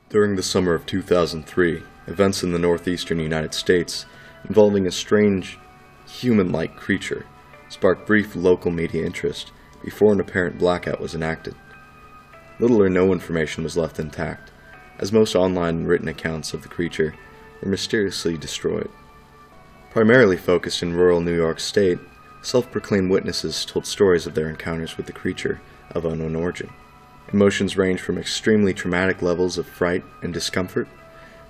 During the summer of 2003, events in the northeastern United States involving a strange, human-like creature sparked brief local media interest before an apparent blackout was enacted. Little or no information was left intact, as most online and written accounts of the creature were mysteriously destroyed. Primarily focused in rural New York State, self-proclaimed witnesses told stories of their encounters with the creature of unknown origin. Emotions range from extremely traumatic levels of fright and discomfort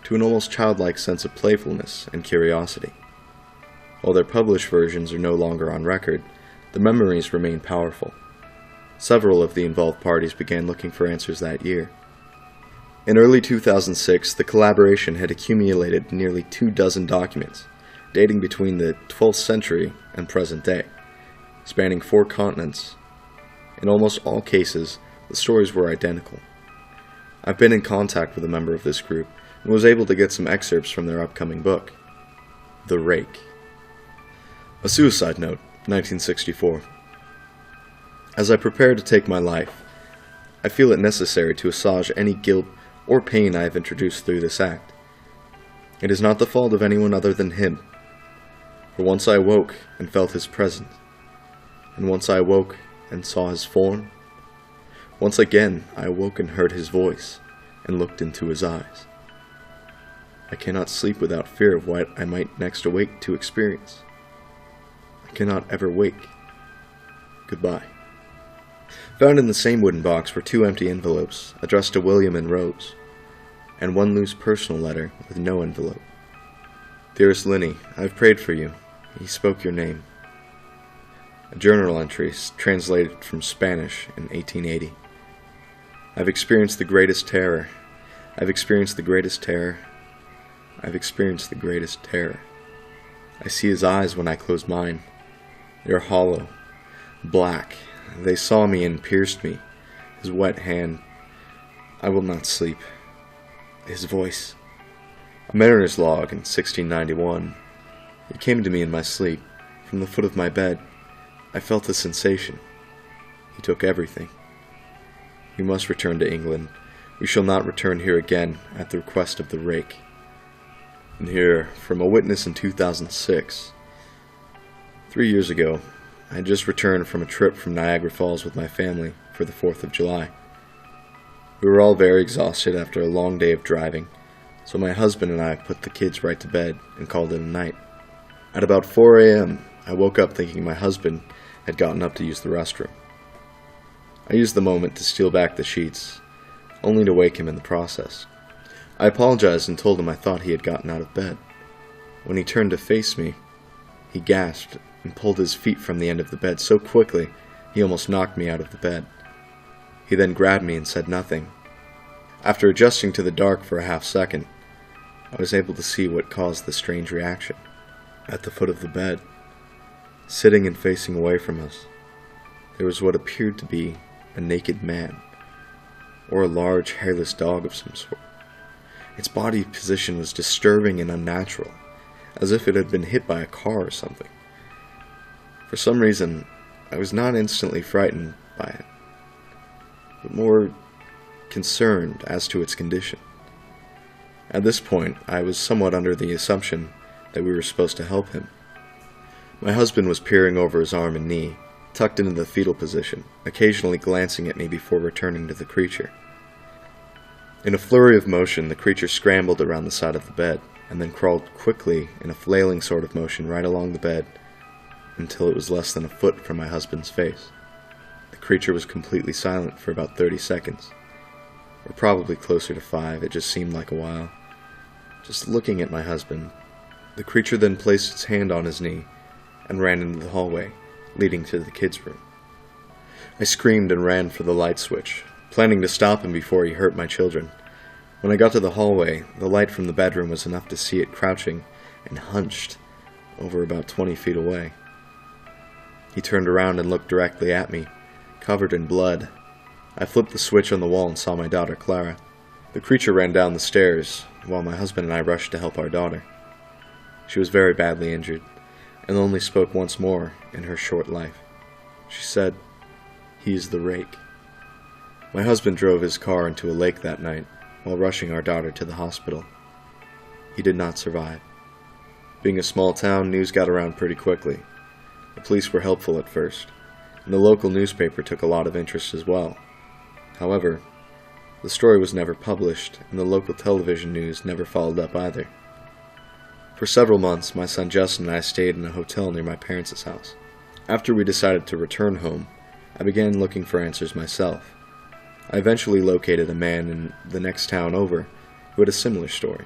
to an almost childlike sense of playfulness and curiosity. While their published versions are no longer on record, the memories remain powerful. Several of the involved parties began looking for answers that year. In early 2006, the collaboration had accumulated nearly 24 documents, dating between the 12th century and present day, spanning 4 continents. In almost all cases, the stories were identical. I've been in contact with a member of this group and was able to get some excerpts from their upcoming book, The Rake. A suicide note, 1964. As I prepare to take my life, I feel it necessary to assuage any guilt or pain I have introduced through this act. It is not the fault of anyone other than him. For once I awoke and felt his presence, and once I awoke and saw his form, once again I awoke and heard his voice, and looked into his eyes. I cannot sleep without fear of what I might next awake to experience. I cannot ever wake. Goodbye. Found in the same wooden box were 2 empty envelopes addressed to William and Rose, and 1 loose personal letter with no envelope. Dearest Linny, I have prayed for you. He spoke your name. A journal entry translated from Spanish in 1880. I've experienced the greatest terror. I've experienced the greatest terror. I've experienced the greatest terror. I see his eyes when I close mine. They are hollow, black. They saw me and pierced me. His wet hand. I will not sleep. His voice. A mariner's log in 1691. It came to me in my sleep. From the foot of my bed, I felt a sensation. He took everything. We must return to England. We shall not return here again at the request of the Rake. And here, from a witness in 2006. 3 years ago, I had just returned from a trip from Niagara Falls with my family for the 4th of July. We were all very exhausted after a long day of driving, so my husband and I put the kids right to bed and called it a night. At about 4 a.m., I woke up thinking my husband had gotten up to use the restroom. I used the moment to steal back the sheets, only to wake him in the process. I apologized and told him I thought he had gotten out of bed. When he turned to face me, he gasped and pulled his feet from the end of the bed so quickly he almost knocked me out of the bed. He then grabbed me and said nothing. After adjusting to the dark for a half second, I was able to see what caused the strange reaction. At the foot of the bed, sitting and facing away from us, there was what appeared to be a naked man, or a large hairless dog of some sort. Its body position was disturbing and unnatural, as if it had been hit by a car or something. For some reason, I was not instantly frightened by it, but more concerned as to its condition. At this point, I was somewhat under the assumption that we were supposed to help him. My husband was peering over his arm and knee, tucked into the fetal position, occasionally glancing at me before returning to the creature. In a flurry of motion, the creature scrambled around the side of the bed, and then crawled quickly in a flailing sort of motion right along the bed until it was less than a foot from my husband's face. The creature was completely silent for about 30 seconds, or probably closer to 5, it just seemed like a while. Just looking at my husband, the creature then placed its hand on his knee and ran into the hallway, leading to the kids' room. I screamed and ran for the light switch, planning to stop him before he hurt my children. When I got to the hallway, the light from the bedroom was enough to see it crouching and hunched over about 20 feet away. He turned around and looked directly at me, covered in blood. I flipped the switch on the wall and saw my daughter Clara. The creature ran down the stairs, while my husband and I rushed to help our daughter. She was very badly injured, and only spoke once more in her short life. She said, "He is the Rake." My husband drove his car into a lake that night, while rushing our daughter to the hospital. He did not survive. Being a small town, news got around pretty quickly. The police were helpful at first, and the local newspaper took a lot of interest as well. However, the story was never published, and the local television news never followed up either. For several months, my son Justin and I stayed in a hotel near my parents' house. After we decided to return home, I began looking for answers myself. I eventually located a man in the next town over who had a similar story.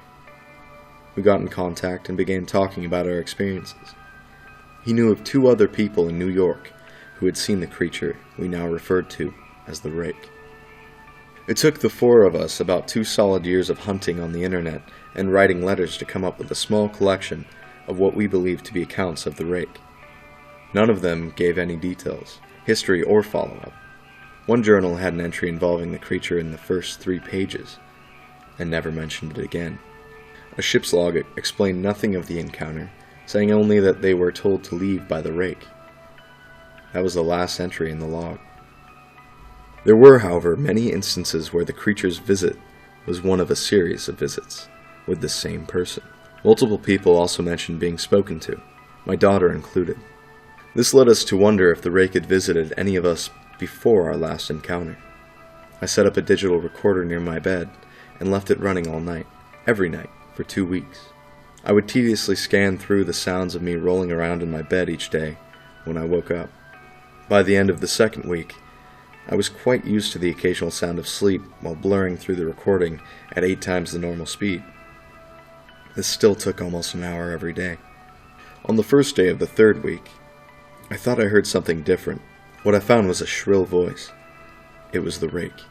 We got in contact and began talking about our experiences. He knew of 2 other people in New York who had seen the creature we now referred to as the Rake. It took the 4 of us about 2 solid years of hunting on the internet and writing letters to come up with a small collection of what we believed to be accounts of the Rake. None of them gave any details, history, or follow-up. One journal had an entry involving the creature in the first 3 pages, and never mentioned it again. A ship's log explained nothing of the encounter, saying only that they were told to leave by the Rake. That was the last entry in the log. There were, however, many instances where the creature's visit was one of a series of visits with the same person. Multiple people also mentioned being spoken to, my daughter included. This led us to wonder if the Rake had visited any of us before our last encounter. I set up a digital recorder near my bed and left it running all night, every night, for 2 weeks. I would tediously scan through the sounds of me rolling around in my bed each day when I woke up. By the end of the 2nd week, I was quite used to the occasional sound of sleep while blurring through the recording at 8 times the normal speed. This still took almost an hour every day. On the first day of the 3rd week, I thought I heard something different. What I found was a shrill voice. It was the Rake.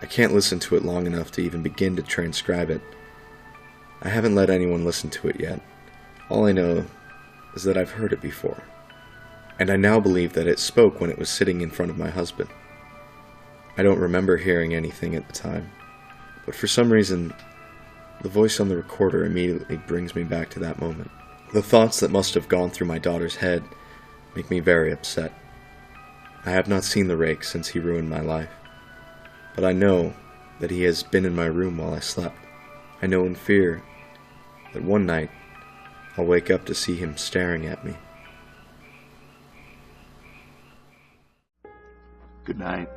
I can't listen to it long enough to even begin to transcribe it. I haven't let anyone listen to it yet. All I know is that I've heard it before. And I now believe that it spoke when it was sitting in front of my husband. I don't remember hearing anything at the time, but for some reason, the voice on the recorder immediately brings me back to that moment. The thoughts that must have gone through my daughter's head make me very upset. I have not seen the Rake since he ruined my life, but I know that he has been in my room while I slept. I know in fear that one night I'll wake up to see him staring at me. Good night.